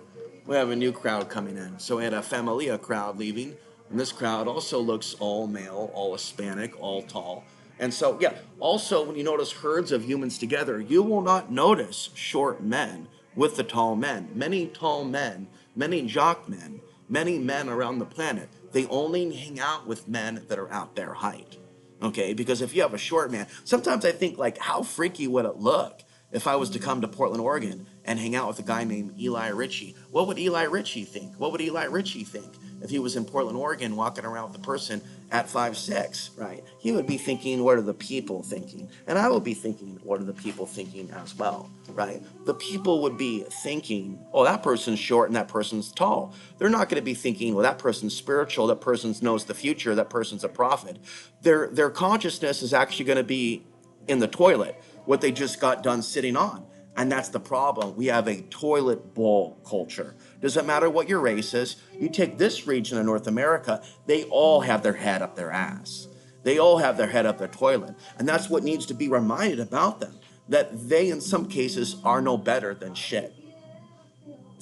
We have a new crowd coming in. So we had a Familia crowd leaving, and this crowd also looks all male, all Hispanic, all tall. And so, also when you notice herds of humans together, you will not notice short men with the tall men. Many tall men, many jock men, many men around the planet, they only hang out with men that are out their height. Okay, because if you have a short man, sometimes I think, like, how freaky would it look if I was to come to Portland, Oregon and hang out with a guy named Eli Ritchie? What would Eli Ritchie think? What would Eli Ritchie think if he was in Portland, Oregon, walking around with a person at 5'6", right? He would be thinking, what are the people thinking? And I would be thinking, what are the people thinking as well, right? The people would be thinking, oh, that person's short and that person's tall. They're not going to be thinking, well, that person's spiritual, that person knows the future, that person's a prophet. Their consciousness is actually going to be in the toilet, what they just got done sitting on. And that's the problem. We have a toilet bowl culture. Doesn't matter what your race is. You take this region of North America, they all have their head up their ass. They all have their head up their toilet. And that's what needs to be reminded about them, that they, in some cases, are no better than shit.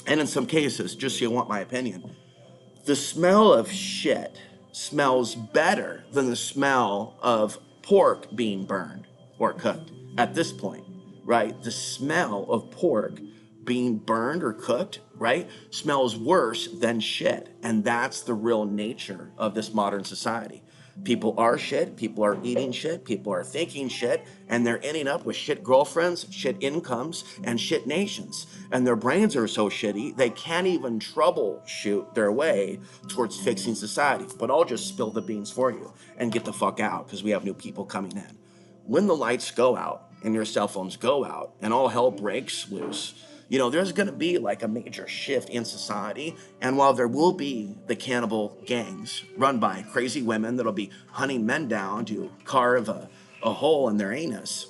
And in some cases, just so you want my opinion, the smell of shit smells better than the smell of pork being burned or cooked at this point, right? The smell of pork being burned or cooked, right, smells worse than shit. And that's the real nature of this modern society. People are shit, people are eating shit, people are thinking shit, and they're ending up with shit girlfriends, shit incomes, and shit nations. And their brains are so shitty, they can't even troubleshoot their way towards fixing society. But I'll just spill the beans for you and get the fuck out because we have new people coming in. When the lights go out and your cell phones go out and all hell breaks loose, there's going to be like a major shift in society. And while there will be the cannibal gangs run by crazy women that'll be hunting men down to carve a hole in their anus,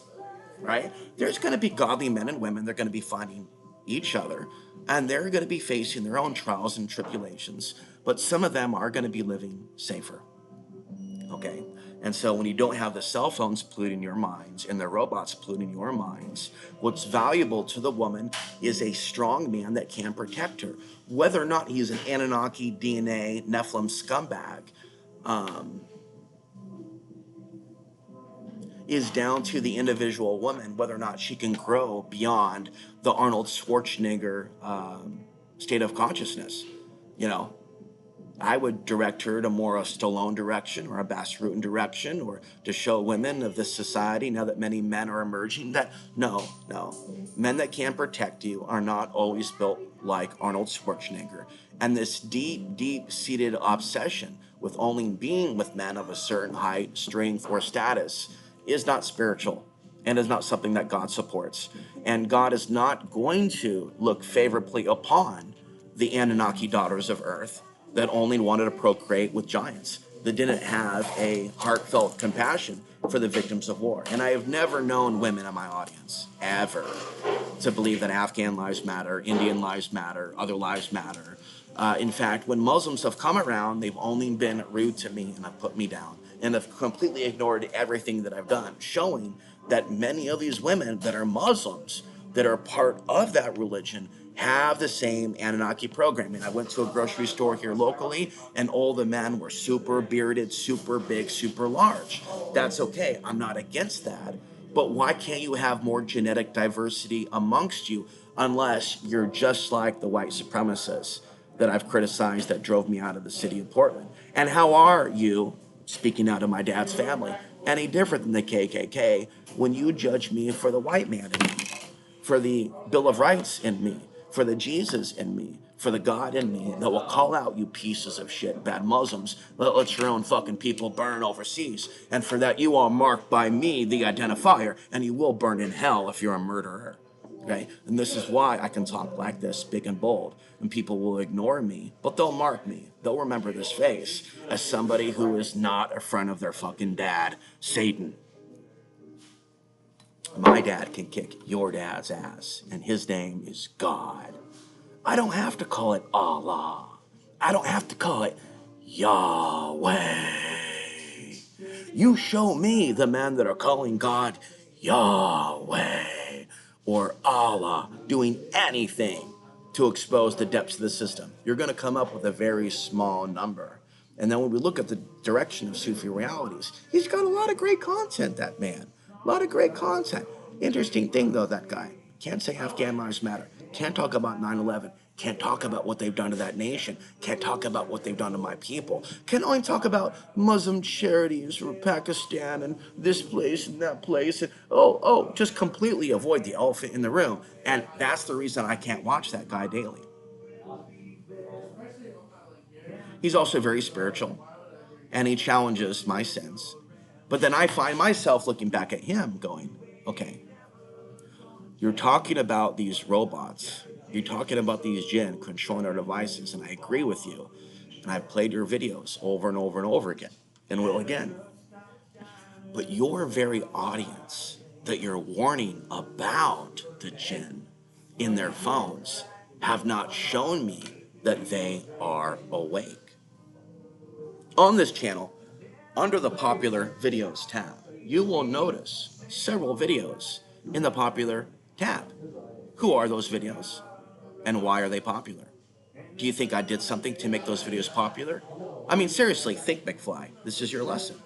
right? There's going to be godly men and women. They're going to be finding each other, and they're going to be facing their own trials and tribulations. But some of them are going to be living safer. Okay. And so when you don't have the cell phones polluting your minds and the robots polluting your minds, what's valuable to the woman is a strong man that can protect her. Whether or not he's an Anunnaki, DNA, Nephilim scumbag, is down to the individual woman, whether or not she can grow beyond the Arnold Schwarzenegger state of consciousness. You know, I would direct her to more a Stallone direction or a Bas Rutten direction, or to show women of this society, now that many men are emerging, that no, men that can protect you are not always built like Arnold Schwarzenegger. And this deep-seated obsession with only being with men of a certain height, strength, or status is not spiritual and is not something that God supports. And God is not going to look favorably upon the Anunnaki daughters of Earth that only wanted to procreate with giants, that didn't have a heartfelt compassion for the victims of war. And I have never known women in my audience, ever, to believe that Afghan lives matter, Indian lives matter, other lives matter. In fact, when Muslims have come around, they've only been rude to me and have put me down and have completely ignored everything that I've done, showing that many of these women that are Muslims, that are part of that religion, have the same Anunnaki programming. I went to a grocery store here locally, and all the men were super bearded, super big, super large. That's okay. I'm not against that. But why can't you have more genetic diversity amongst you unless you're just like the white supremacists that I've criticized that drove me out of the city of Portland? And how are you, speaking out of my dad's family, any different than the KKK when you judge me for the white man in me, for the Bill of Rights in me, for the Jesus in me, for the God in me that will call out you pieces of shit, bad Muslims, let your own fucking people burn overseas. And for that, you are marked by me, the identifier, and you will burn in hell if you're a murderer. Okay? And this is why I can talk like this, big and bold. And people will ignore me, but they'll mark me. They'll remember this face as somebody who is not a friend of their fucking dad, Satan. My dad can kick your dad's ass, and his name is God. I don't have to call it Allah. I don't have to call it Yahweh. You show me the men that are calling God Yahweh or Allah doing anything to expose the depths of the system. You're going to come up with a very small number. And then when we look at the direction of Sufi realities, he's got a lot of great content, that man. A lot of great content. Interesting thing, though, that guy. Can't say Afghan lives matter. Can't talk about 9/11. Can't talk about what they've done to that nation. Can't talk about what they've done to my people. Can only talk about Muslim charities for Pakistan and this place and that place. And just completely avoid the elephant in the room. And that's the reason I can't watch that guy daily. He's also very spiritual, and he challenges my sense. But then I find myself looking back at him going, okay, you're talking about these robots. You're talking about these jinn controlling our devices, and I agree with you. And I've played your videos over and over and over again, and will again. But your very audience that you're warning about the jinn in their phones have not shown me that they are awake. On this channel, under the popular videos tab, you will notice several videos in the popular tab. Who are those videos and why are they popular? Do you think I did something to make those videos popular? I mean, seriously, think, McFly. This is your lesson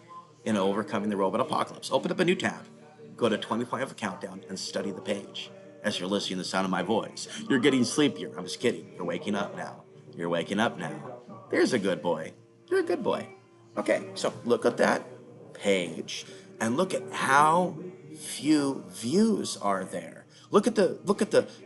in overcoming the robot apocalypse. Open up a new tab, go to 25 of countdown, and study the page as you're listening to the sound of my voice. You're getting sleepier. I'm just kidding. You're waking up now. You're waking up now. There's a good boy. You're a good boy. Okay, so look at that page and look at how few views are there. Look at the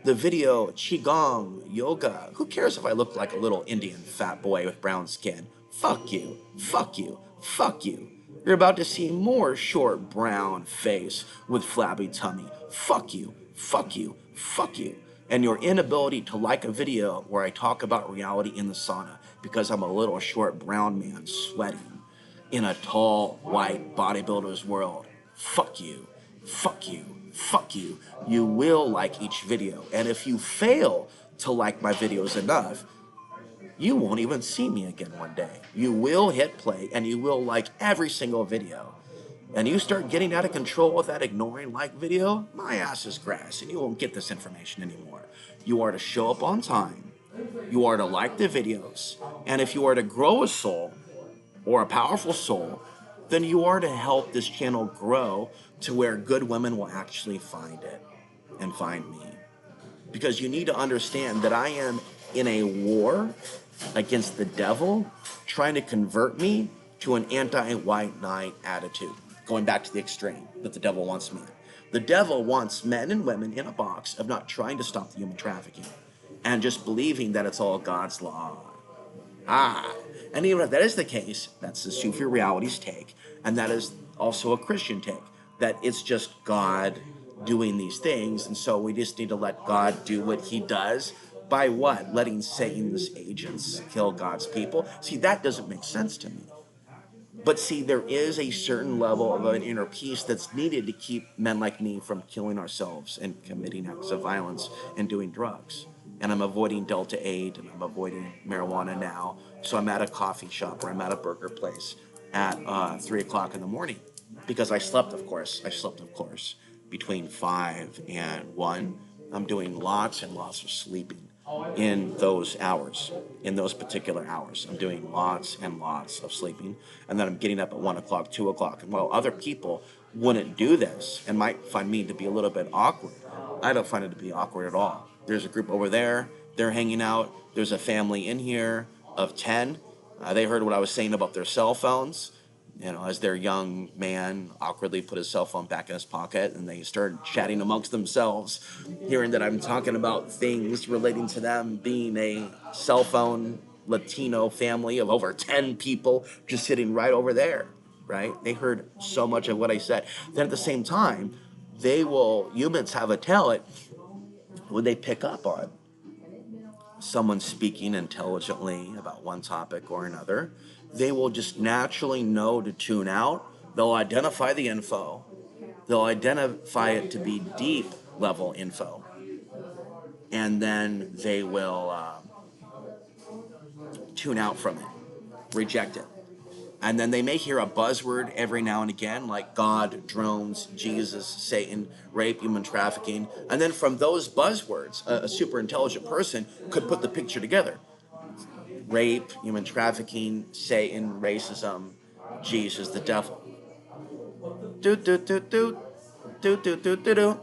video Qigong yoga. Who cares if I look like a little Indian fat boy with brown skin? Fuck you. Fuck you. Fuck you. You're about to see more short brown face with flabby tummy. Fuck you. Fuck you. Fuck you. And your inability to like a video where I talk about reality in the sauna because I'm a little short brown man sweating in a tall white bodybuilder's world. Fuck you. Fuck you. Fuck you. You will like each video. And if you fail to like my videos enough, you won't even see me again one day. You will hit play and you will like every single video. And you start getting out of control with that ignoring like video, my ass is grass and you won't get this information anymore. You are to show up on time. You are to like the videos. And if you are to grow a soul or a powerful soul, then you are to help this channel grow to where good women will actually find it and find me. Because you need to understand that I am in a war against the devil trying to convert me to an anti-white knight attitude, going back to the extreme that the devil wants me in. The devil wants men and women in a box of not trying to stop the human trafficking and just believing that it's all God's law. And even if that is the case, that's the Sufi reality's take, and that is also a Christian take, that it's just God doing these things, and so we just need to let God do what he does. By what? Letting Satan's agents kill God's people? See, that doesn't make sense to me. But see, there is a certain level of an inner peace that's needed to keep men like me from killing ourselves and committing acts of violence and doing drugs. And I'm avoiding Delta 8 and I'm avoiding marijuana now. So I'm at a coffee shop or I'm at a burger place at 3 o'clock in the morning because I slept, of course. Between 5 and 1. I'm doing lots and lots of sleeping in those hours, in those particular hours. I'm doing lots and lots of sleeping. And then I'm getting up at 1 o'clock, 2 o'clock. And while other people wouldn't do this and might find me to be a little bit awkward, I don't find it to be awkward at all. There's a group over there. They're hanging out. There's a family in here of 10. They heard what I was saying about their cell phones. You know, as their young man awkwardly put his cell phone back in his pocket and they started chatting amongst themselves, hearing that I'm talking about things relating to them being a cell phone Latino family of over 10 people just sitting right over there, right? They heard so much of what I said. Then at the same time, humans have a talent when they pick up on someone speaking intelligently about one topic or another, they will just naturally know to tune out. They'll identify the info. They'll identify it to be deep level info. And then they will tune out from it, reject it. And then they may hear a buzzword every now and again, like God, drones, Jesus, Satan, rape, human trafficking. And then from those buzzwords, a super intelligent person could put the picture together. Rape, human trafficking, Satan, racism, Jesus, the devil. Doot, doot, doot, doot. Doot, doot, doot, doot, doot.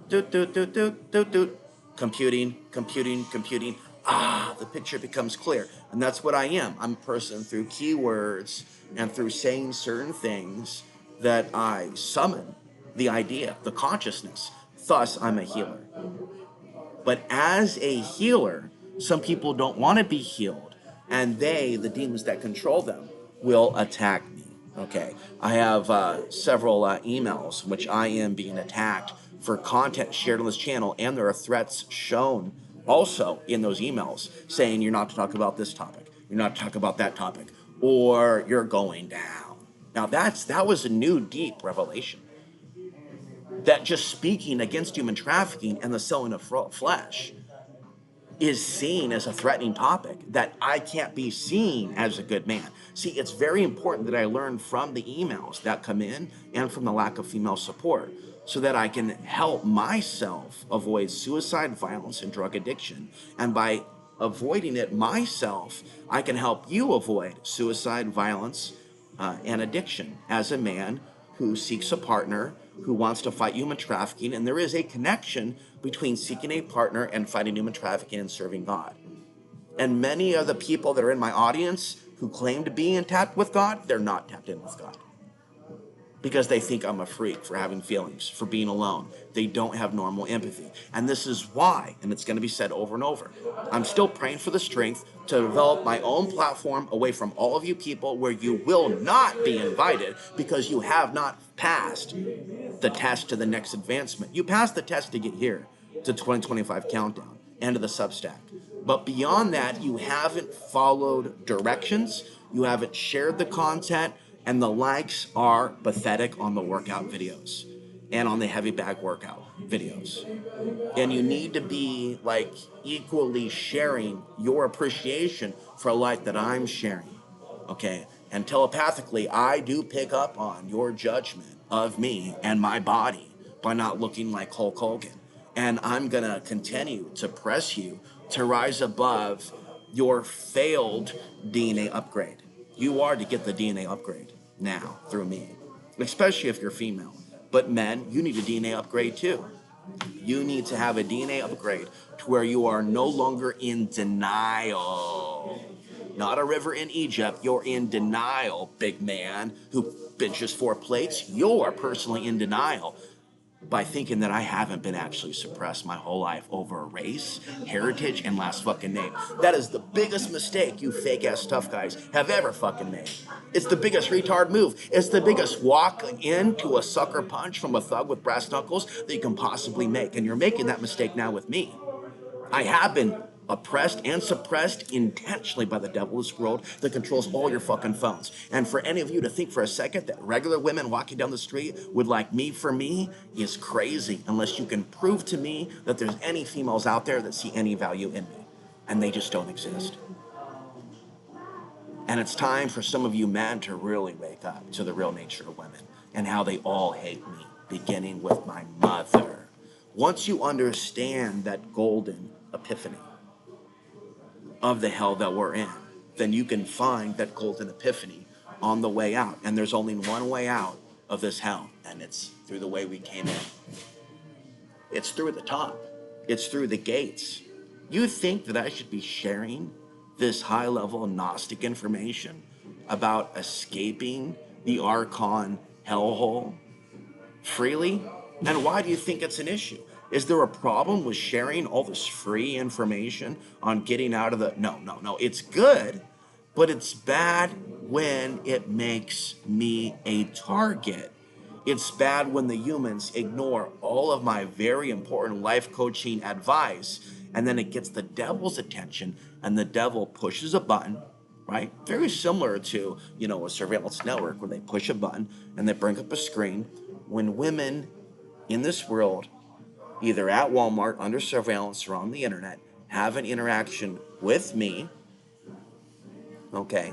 Doot, doot, doot, doot, doot, doot. Computing. The picture becomes clear. And that's what I am. I'm a person through keywords and through saying certain things that I summon the idea, the consciousness. Thus, I'm a healer. But as a healer, some people don't want to be healed. And the demons that control them, will attack me. Okay, I have several emails which I am being attacked for content shared on this channel, and there are threats shown also in those emails saying you're not to talk about this topic, you're not to talk about that topic, or you're going down. Now that was a new deep revelation. that just speaking against human trafficking and the selling of flesh is seen as a threatening topic, that I can't be seen as a good man. See, it's very important that I learn from the emails that come in and from the lack of female support so that I can help myself avoid suicide, violence, and drug addiction. And by avoiding it myself, I can help you avoid suicide, violence, and addiction as a man who seeks a partner, who wants to fight human trafficking. And there is a connection between seeking a partner and fighting human trafficking and serving God. And many of the people that are in my audience who claim to be in tap with God, they're not tapped in with God, because they think I'm a freak for having feelings, for being alone. They don't have normal empathy. And this is why, and it's going to be said over and over, I'm still praying for the strength to develop my own platform away from all of you people where you will not be invited because you have not passed the test to the next advancement. You passed the test to get here to 2025 countdown and to the Substack. But beyond that, you haven't followed directions, you haven't shared the content, and the likes are pathetic on the workout videos and on the heavy bag workout videos. And you need to be like equally sharing your appreciation for a life that I'm sharing, okay? And telepathically, I do pick up on your judgment of me and my body by not looking like Hulk Hogan. And I'm gonna continue to press you to rise above your failed DNA upgrade. You are to get the DNA upgrade now through me, especially if you're female. But men, you need a DNA upgrade too. You need to have a DNA upgrade to where you are no longer in denial. Not a river in Egypt, you're in denial, big man who benches 4 plates. You're personally in denial by thinking that I haven't been actually suppressed my whole life over a race, heritage, and last fucking name. That is the biggest mistake you fake ass tough guys have ever fucking made. It's the biggest retard move. It's the biggest walk into a sucker punch from a thug with brass knuckles that you can possibly make. And you're making that mistake now with me. I have been oppressed and suppressed intentionally by the devil of this world that controls all your fucking phones. And for any of you to think for a second that regular women walking down the street would like me for me is crazy, unless you can prove to me that there's any females out there that see any value in me. And they just don't exist. And it's time for some of you men to really wake up to the real nature of women and how they all hate me, beginning with my mother. Once you understand that golden epiphany of the hell that we're in, then you can find that golden epiphany on the way out. And there's only one way out of this hell, and it's through the way we came in. It's through the top. It's through the gates. You think that I should be sharing this high-level Gnostic information about escaping the Archon hellhole freely? And why do you think it's an issue? Is there a problem with sharing all this free information on getting out of the... No. It's good, but it's bad when it makes me a target. It's bad when the humans ignore all of my very important life coaching advice, and then it gets the devil's attention, and the devil pushes a button, right? Very similar to, a surveillance network where they push a button and they bring up a screen. When women in this world, either at Walmart, under surveillance, or on the internet, have an interaction with me, okay,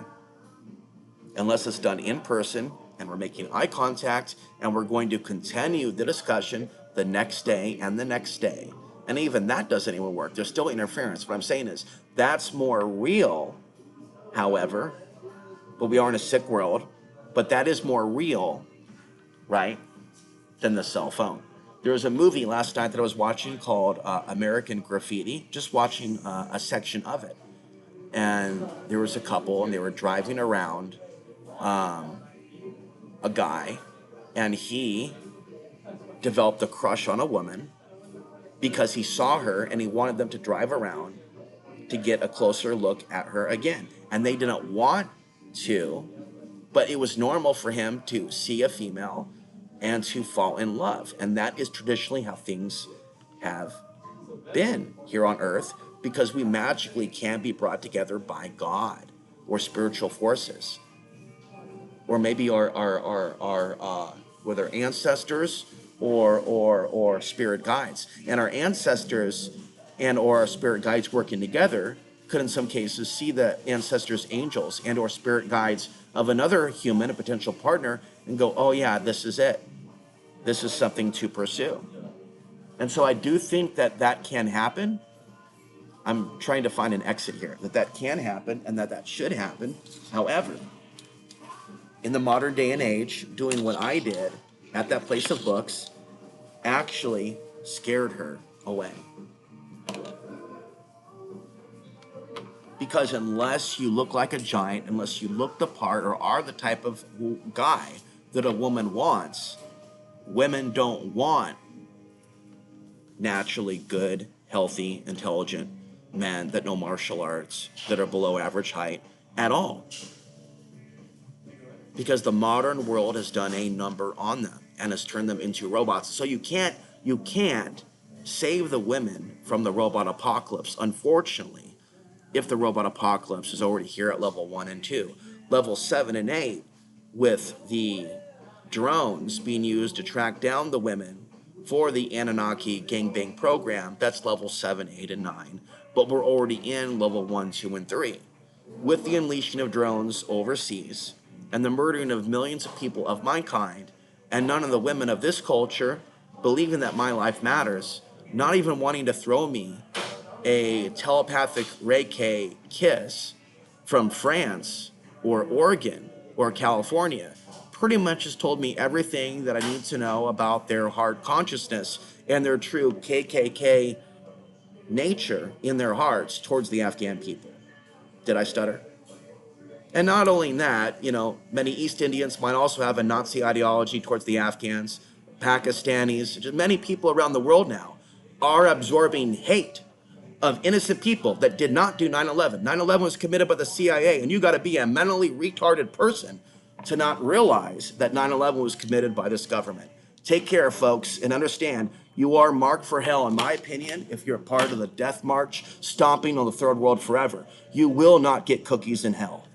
unless it's done in person and we're making eye contact and we're going to continue the discussion the next day and the next day, and even that doesn't even work. There's still interference. What I'm saying is that's more real, however, but we are in a sick world, but that is more real, right, than the cell phone. There was a movie last night that I was watching called American Graffiti, just watching a section of it. And there was a couple, and they were driving around a guy, and he developed a crush on a woman because he saw her and he wanted them to drive around to get a closer look at her again. And they didn't want to, but it was normal for him to see a female and to fall in love. And that is traditionally how things have been here on earth, because we magically can be brought together by God or spiritual forces, or maybe our with our ancestors, or spirit guides. And our ancestors and or our spirit guides working together could in some cases see the ancestors, angels, and or spirit guides of another human, a potential partner, and go, oh yeah, this is it. This is something to pursue. And so I do think that that can happen. I'm trying to find an exit here, that that can happen and that that should happen. However, in the modern day and age, doing what I did at that place of books actually scared her away. Because unless you look like a giant, unless you look the part or are the type of guy that a woman wants, women don't want naturally good, healthy, intelligent men that know martial arts, that are below average height at all. Because the modern world has done a number on them and has turned them into robots. So you can't save the women from the robot apocalypse, unfortunately, if the robot apocalypse is already here at level 1 and 2. Level 7 and 8, with the drones being used to track down the women for the Anunnaki gangbang program, that's level 7, 8, and 9. But we're already in level 1, 2, and 3. With the unleashing of drones overseas and the murdering of millions of people of my kind, and none of the women of this culture believing that my life matters, not even wanting to throw me a telepathic Reiki kiss from France or Oregon or California, pretty much has told me everything that I need to know about their heart consciousness and their true KKK nature in their hearts towards the Afghan people. Did I stutter? And not only that, many East Indians might also have a Nazi ideology towards the Afghans, Pakistanis, just many people around the world now are absorbing hate of innocent people that did not do 9/11. 9/11 was committed by the CIA, and you got to be a mentally retarded person to not realize that 9/11 was committed by this government. Take care, folks, and understand you are marked for hell, in my opinion, if you're a part of the death march stomping on the third world forever. You will not get cookies in hell.